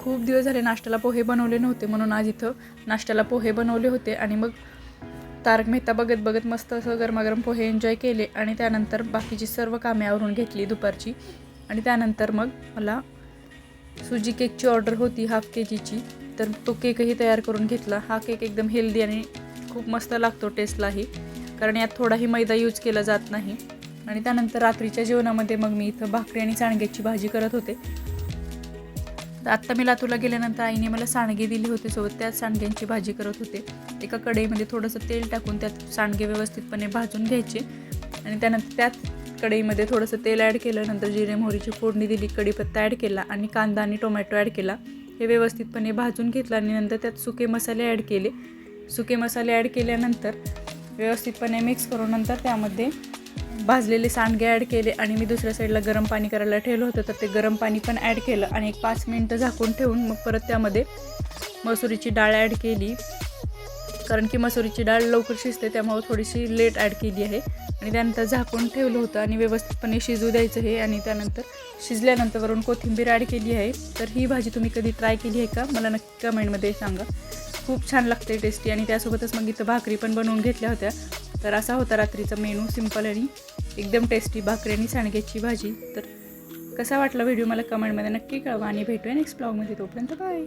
खूप दिवस झाले नाश्त्याला पोहे बनवले नव्हते, म्हणून आज इथं नाश्त्याला पोहे बनवले होते आणि मग तारक मेहता बघत बघत मस्त असं गरमागरम पोहे एन्जॉय केले आणि त्यानंतर बाकीची सर्व कामे आवरून घेतली दुपारची. आणि त्यानंतर मग मला सुजी केकची ऑर्डर होती हाफ KGची, तर तो केकही तयार करून घेतला. हा केक एकदम हेल्दी आणि खूप मस्त लागतो टेस्टलाही, कारण यात थोडाही मैदा यूज केला जात नाही. आणि त्यानंतर रात्रीच्या जेवणामध्ये मग मी इथं भाकरी आणि सांडग्याची भाजी करत होते. तर आत्ता मी लातूरला गेल्यानंतर आईने मला सांडगे दिले होते सोबत, त्याच सांडग्यांची भाजी करत होते. एका कढईमध्ये थोडंसं तेल टाकून त्यात सांडगे व्यवस्थितपणे भाजून घ्यायचे आणि त्यानंतर त्याच कढईमध्ये थोडंसं तेल ॲड केलं. नंतर जिरे मोहरीची फोडणी दिली, कढीपत्ता ॲड केला आणि कांदा आणि टोमॅटो ॲड केला. हे व्यवस्थितपणे भाजून घेतलं आणि नंतर त्यात सुके मसाले ॲड केले. सुके मसाले ॲड केल्यानंतर व्यवस्थितपणे मिक्स करून नंतर त्यामध्ये भाजलेले सांडगे ॲड केले आणि मी दुसऱ्या साईडला गरम पाणी करायला ठेवलं होतं, तर ते गरम पाणी पण ॲड केलं आणि एक 5 मिनटं झाकून ठेवून मग परत त्यामध्ये मसुरीची डाळ ॲड केली, कारण की मसुरीची डाळ लवकर शिजते त्यामुळे थोडीशी लेट ॲड केली आहे. आणि त्यानंतर झाकून ठेवलं होतं आणि व्यवस्थितपणे शिजू द्यायचं हे. आणि त्यानंतर शिजल्यानंतर वरून कोथिंबीर ॲड केली आहे. तर ही भाजी तुम्ही कधी ट्राय केली आहे का, मला नक्की कमेंटमध्ये सांगा. खूप छान लागते, टेस्टी. आणि त्यासोबतच मग इथं भाकरी पण बनवून घेतल्या होत्या. तर असा होता रात्रीचा मेनू, सिंपल आणि एकदम टेस्टी भाकरी आणि सांडग्याची भाजी. तर कसा वाटला व्हिडिओ मला कमेंटमध्ये नक्की कळवा आणि भेटूया नेक्स्ट ब्लॉगमध्ये. तोपर्यंत बाय.